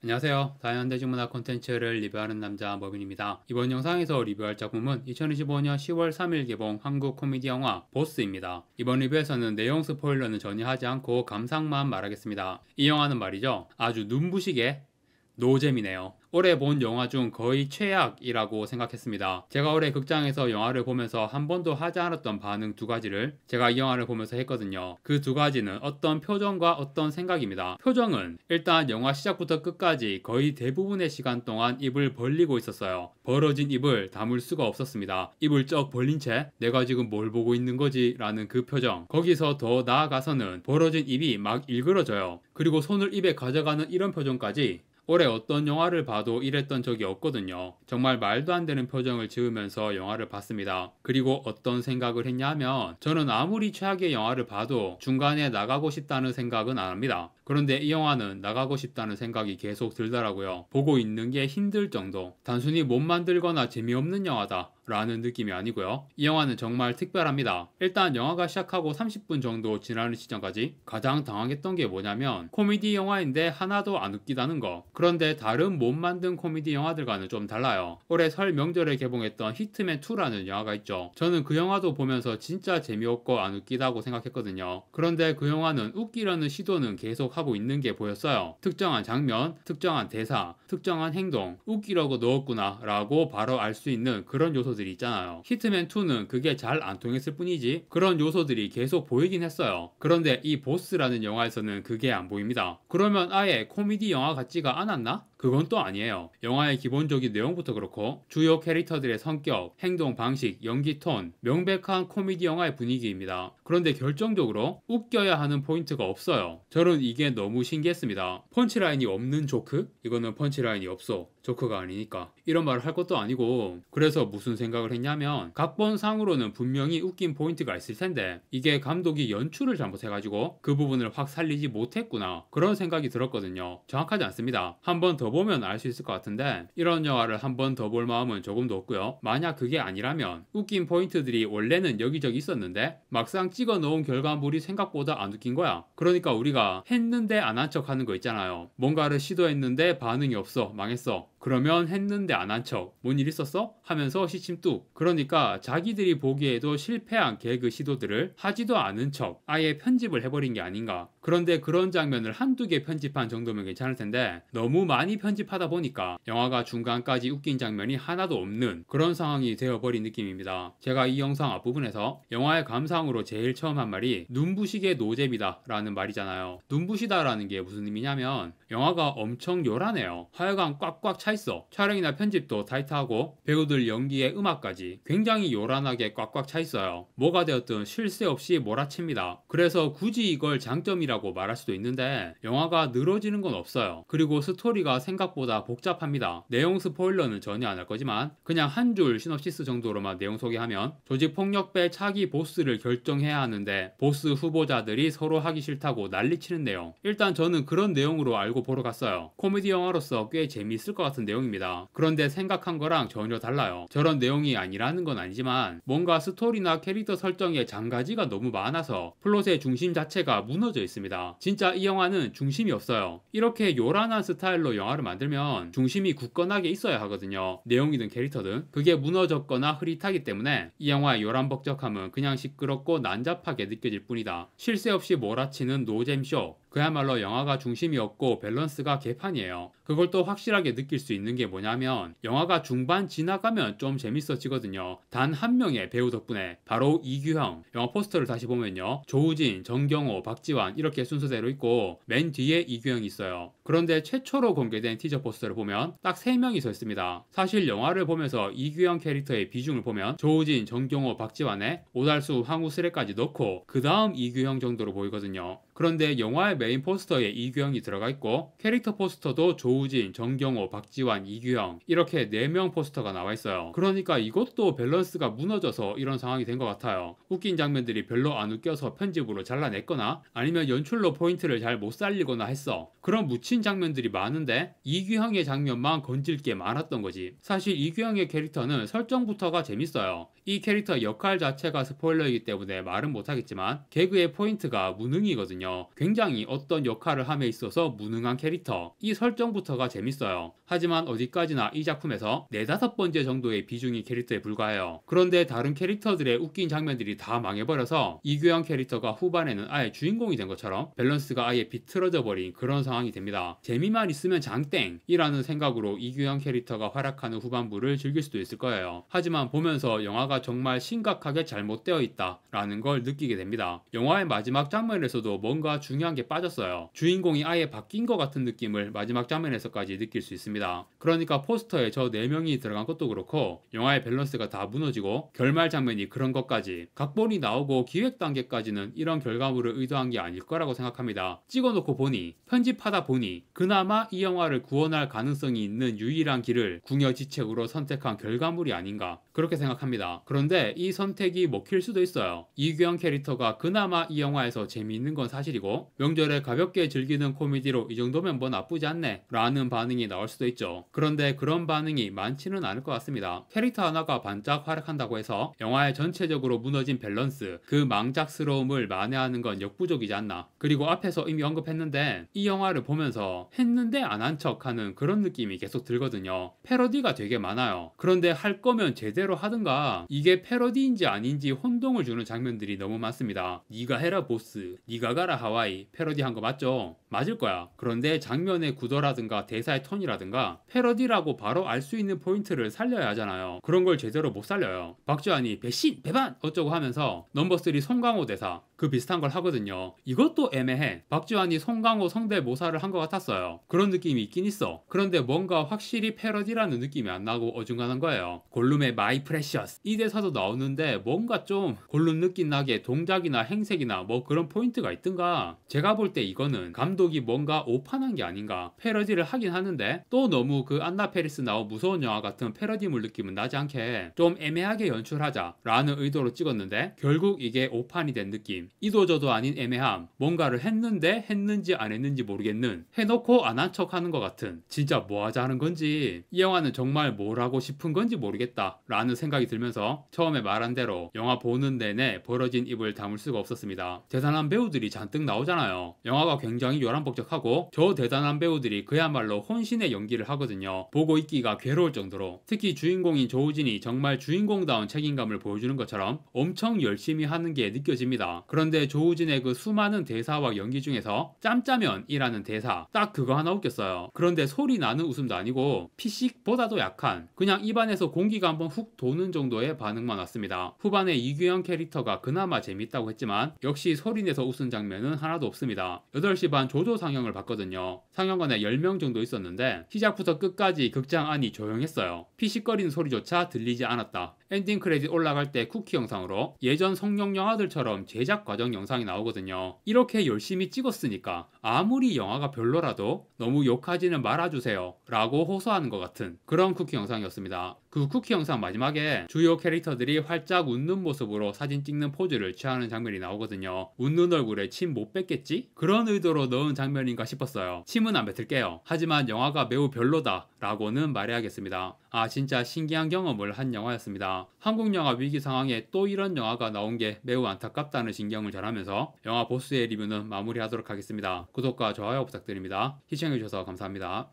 안녕하세요. 다양한 대중문화 콘텐츠를 리뷰하는 남자 머빈입니다. 이번 영상에서 리뷰할 작품은 2025년 10월 3일 개봉 한국 코미디 영화 보스입니다. 이번 리뷰에서는 내용 스포일러는 전혀 하지 않고 감상만 말하겠습니다. 이 영화는 말이죠, 아주 눈부시게 노잼이네요. 올해 본 영화 중 거의 최악이라고 생각했습니다. 제가 올해 극장에서 영화를 보면서 한 번도 하지 않았던 반응 두 가지를 제가 이 영화를 보면서 했거든요. 그 두 가지는 어떤 표정과 어떤 생각입니다. 표정은 일단 영화 시작부터 끝까지 거의 대부분의 시간 동안 입을 벌리고 있었어요. 벌어진 입을 다물 수가 없었습니다. 입을 쩍 벌린 채 내가 지금 뭘 보고 있는 거지? 라는 그 표정. 거기서 더 나아가서는 벌어진 입이 막 일그러져요. 그리고 손을 입에 가져가는 이런 표정까지 올해 어떤 영화를 봐도 이랬던 적이 없거든요. 정말 말도 안 되는 표정을 지으면서 영화를 봤습니다. 그리고 어떤 생각을 했냐면, 저는 아무리 최악의 영화를 봐도 중간에 나가고 싶다는 생각은 안 합니다. 그런데 이 영화는 나가고 싶다는 생각이 계속 들더라고요. 보고 있는 게 힘들 정도. 단순히 못 만들거나 재미없는 영화다 라는 느낌이 아니고요. 이 영화는 정말 특별합니다. 일단 영화가 시작하고 30분 정도 지나는 시점까지 가장 당황했던 게 뭐냐면, 코미디 영화인데 하나도 안 웃기다는 거. 그런데 다른 못 만든 코미디 영화들과는 좀 달라요. 올해 설 명절에 개봉했던 히트맨2라는 영화가 있죠. 저는 그 영화도 보면서 진짜 재미없고 안 웃기다고 생각했거든요. 그런데 그 영화는 웃기려는 시도는 계속 하고 있는 게 보였어요. 특정한 장면, 특정한 대사, 특정한 행동, 웃기려고 넣었구나 라고 바로 알 수 있는 그런 요소들이 있잖아요. 히트맨2는 그게 잘 안 통했을 뿐이지 그런 요소들이 계속 보이긴 했어요. 그런데 이 보스라는 영화에서는 그게 안 보입니다. 그러면 아예 코미디 영화 같지가 않았나? 그건 또 아니에요. 영화의 기본적인 내용부터 그렇고 주요 캐릭터들의 성격, 행동 방식, 연기 톤, 명백한 코미디 영화의 분위기입니다. 그런데 결정적으로 웃겨야 하는 포인트가 없어요. 저는 이게 너무 신기했습니다. 펀치라인이 없는 조크? 이거는 펀치라인이 없어. 조크가 아니니까. 이런 말을 할 것도 아니고, 그래서 무슨 생각을 했냐면, 각본상으로는 분명히 웃긴 포인트가 있을 텐데 이게 감독이 연출을 잘못해가지고 그 부분을 확 살리지 못했구나, 그런 생각이 들었거든요. 정확하지 않습니다. 한 번 더 보면 알 수 있을 것 같은데, 이런 영화를 한 번 더 볼 마음은 조금도 없고요. 만약 그게 아니라면 웃긴 포인트들이 원래는 여기저기 있었는데 막상 찍어 놓은 결과물이 생각보다 안 웃긴 거야. 그러니까 우리가 했는데 안 한 척 하는 거 있잖아요. 뭔가를 시도했는데 반응이 없어, 망했어. 그러면 했는데 안 한 척, 뭔 일 있었어? 하면서 시침 뚝. 그러니까 자기들이 보기에도 실패한 개그 시도들을 하지도 않은 척 아예 편집을 해버린 게 아닌가. 그런데 그런 장면을 한두 개 편집한 정도면 괜찮을 텐데 너무 많이 편집하다 보니까 영화가 중간까지 웃긴 장면이 하나도 없는 그런 상황이 되어버린 느낌입니다. 제가 이 영상 앞부분에서 영화의 감상으로 제일 처음 한 말이 눈부시게 노잼이다 라는 말이잖아요. 눈부시다 라는 게 무슨 의미냐면, 영화가 엄청 요란해요. 하여간 꽉꽉 차 있어. 촬영이나 편집도 타이트하고 배우들 연기에 음악까지 굉장히 요란하게 꽉꽉 차 있어요. 뭐가 되었든 쉴 새 없이 몰아칩니다. 그래서 굳이 이걸 장점이라고 말할 수도 있는데 영화가 늘어지는 건 없어요. 그리고 스토리가 생각보다 복잡합니다. 내용 스포일러는 전혀 안 할 거지만 그냥 한 줄 시놉시스 정도로만 내용 소개하면, 조직폭력배 차기 보스를 결정해야 하는데 보스 후보자들이 서로 하기 싫다고 난리치는 내용. 일단 저는 그런 내용으로 알고 보러 갔어요. 코미디 영화로서 꽤 재미있을 것 같은 내용입니다. 그런데 생각한 거랑 전혀 달라요. 저런 내용이 아니라는 건 아니지만 뭔가 스토리나 캐릭터 설정에 장가지가 너무 많아서 플롯의 중심 자체가 무너져 있습니다. 진짜 이 영화는 중심이 없어요. 이렇게 요란한 스타일로 영화를 만들면 중심이 굳건하게 있어야 하거든요. 내용이든 캐릭터든. 그게 무너졌거나 흐릿하기 때문에 이 영화의 요란벅적함은 그냥 시끄럽고 난잡하게 느껴질 뿐이다. 쉴 새 없이 몰아치는 노잼쇼. 그야말로 영화가 중심이 없고 밸런스가 개판이에요. 그걸 또 확실하게 느낄 수 있는 게 뭐냐면, 영화가 중반 지나가면 좀 재밌어지거든요. 단 한 명의 배우 덕분에. 바로 이규형. 영화 포스터를 다시 보면요, 조우진, 정경호, 박지환 이렇게 순서대로 있고 맨 뒤에 이규형이 있어요. 그런데 최초로 공개된 티저 포스터를 보면 딱 3명이 서 있습니다. 사실 영화를 보면서 이규형 캐릭터의 비중을 보면 조우진, 정경호, 박지환에 오달수, 황우스레까지 넣고 그 다음 이규형 정도로 보이거든요. 그런데 영화의 메인 포스터에 이규형이 들어가 있고 캐릭터 포스터도 조우진, 정경호, 박지환, 이규형 이렇게 4명 포스터가 나와 있어요. 그러니까 이것도 밸런스가 무너져서 이런 상황이 된 것 같아요. 웃긴 장면들이 별로 안 웃겨서 편집으로 잘라냈거나 아니면 연출로 포인트를 잘 못 살리거나 했어. 그런 묻힌 장면들이 많은데 이규형의 장면만 건질 게 많았던 거지. 사실 이규형의 캐릭터는 설정부터가 재밌어요. 이 캐릭터 역할 자체가 스포일러이기 때문에 말은 못하겠지만 개그의 포인트가 무능이거든요. 나오거든요. 굉장히 어떤 역할을 함에 있어서 무능한 캐릭터, 이 설정부터가 재밌어요. 하지만 어디까지나 이 작품에서 4-5번째 정도의 비중이 캐릭터에 불과해요. 그런데 다른 캐릭터들의 웃긴 장면들이 다 망해버려서 이규영 캐릭터가 후반에는 아예 주인공이 된 것처럼 밸런스가 아예 비틀어져 버린 그런 상황이 됩니다. 재미만 있으면 장땡이라는 생각으로 이규영 캐릭터가 활약하는 후반부를 즐길 수도 있을 거예요. 하지만 보면서 영화가 정말 심각하게 잘못되어 있다 라는 걸 느끼게 됩니다. 영화의 마지막 장면에서도 뭔가 중요한 게 빠졌어요. 주인공이 아예 바뀐 것 같은 느낌을 마지막 장면에서까지 느낄 수 있습니다. 그러니까 포스터에 저 4명이 들어간 것도 그렇고 영화의 밸런스가 다 무너지고 결말 장면이 그런 것까지, 각본이 나오고 기획 단계까지는 이런 결과물을 의도한 게 아닐 거라고 생각합니다. 찍어놓고 보니, 편집하다 보니 그나마 이 영화를 구원할 가능성이 있는 유일한 길을 궁여지책으로 선택한 결과물이 아닌가 그렇게 생각합니다. 그런데 이 선택이 먹힐 수도 있어요. 이규영 캐릭터가 그나마 이 영화에서 재미있는 건 사실이고 명절에 가볍게 즐기는 코미디로 이 정도면 뭐 나쁘지 않네 라는 반응이 나올 수도 있죠. 그런데 그런 반응이 많지는 않을 것 같습니다. 캐릭터 하나가 반짝 활약한다고 해서 영화의 전체적으로 무너진 밸런스, 그 망작스러움을 만회하는 건 역부족이지 않나. 그리고 앞에서 이미 언급했는데 이 영화를 보면서 했는데 안 한 척하는 그런 느낌이 계속 들거든요. 패러디가 되게 많아요. 그런데 할 거면 제대로 하든가. 이게 패러디인지 아닌지 혼동을 주는 장면들이 너무 많습니다. 네가 해라 보스, 네가 가라 하와이, 패러디한 거 맞죠? 맞을 거야. 그런데 장면의 구도라든가 대사의 톤이라든가 패러디라고 바로 알 수 있는 포인트를 살려야 하잖아요. 그런 걸 제대로 못 살려요. 박주환이 배신, 배반 어쩌고 하면서 넘버3 송강호 대사 그 비슷한 걸 하거든요. 이것도 애매해. 박주환이 송강호 성대모사를 한 것 같았어요. 그런 느낌이 있긴 있어. 그런데 뭔가 확실히 패러디라는 느낌이 안 나고 어중간한 거예요. 골룸의 My Precious 이 대사도 나오는데 뭔가 좀 골룸 느낌 나게 동작이나 행색이나 뭐 그런 포인트가 있든가. 제가 볼 때 이거는 감독이 뭔가 오판한 게 아닌가. 패러디를 하긴 하는데 또 너무 그 안나 페리스 나온 무서운 영화 같은 패러디물 느낌은 나지 않게 좀 애매하게 연출하자 라는 의도로 찍었는데 결국 이게 오판이 된 느낌. 이도저도 아닌 애매함. 뭔가를 했는데 했는지 안 했는지 모르겠는, 해놓고 안 한 척 하는 것 같은, 진짜 뭐 하자 하는 건지, 이 영화는 정말 뭘 하고 싶은 건지 모르겠다 라는 생각이 들면서 처음에 말한 대로 영화 보는 내내 벌어진 입을 다물 수가 없었습니다. 대단한 배우들이 잔뜩 나오잖아요. 영화가 굉장히 요란벅적하고 저 대단한 배우들이 그야말로 혼신의 연기를 하거든요. 보고 있기가 괴로울 정도로. 특히 주인공인 조우진이 정말 주인공다운 책임감을 보여주는 것처럼 엄청 열심히 하는 게 느껴집니다. 그런데 조우진의 그 수많은 대사와 연기 중에서 짬짜면이라는 대사 딱 그거 하나 웃겼어요. 그런데 소리 나는 웃음도 아니고 피식보다도 약한, 그냥 입안에서 공기가 한번 훅 도는 정도의 반응만 왔습니다. 후반에 이규영 캐릭터가 그나마 재밌다고 했지만 역시 소리내서 웃은 장면은 하나도 없습니다. 8시 반 조조 상영을 봤거든요. 상영관에 10명 정도 있었는데 시작부터 끝까지 극장 안이 조용했어요. 피식거리는 소리조차 들리지 않았다. 엔딩 크레딧 올라갈 때 쿠키 영상으로 예전 성룡 영화들처럼 제작 과정 영상이 나오거든요. 이렇게 열심히 찍었으니까 아무리 영화가 별로라도 너무 욕하지는 말아주세요 라고 호소하는 것 같은 그런 쿠키 영상이었습니다. 그 쿠키 영상 마지막에 주요 캐릭터들이 활짝 웃는 모습으로 사진 찍는 포즈를 취하는 장면이 나오거든요. 웃는 얼굴에 침 못 뱉겠지? 그런 의도로 넣은 장면인가 싶었어요. 침은 안 뱉을게요. 하지만 영화가 매우 별로다 라고는 말해야겠습니다. 아, 진짜 신기한 경험을 한 영화였습니다. 한국 영화 위기 상황에 또 이런 영화가 나온 게 매우 안타깝다는 신경을 전하면서 영화 보스의 리뷰는 마무리하도록 하겠습니다. 구독과 좋아요 부탁드립니다. 시청해주셔서 감사합니다.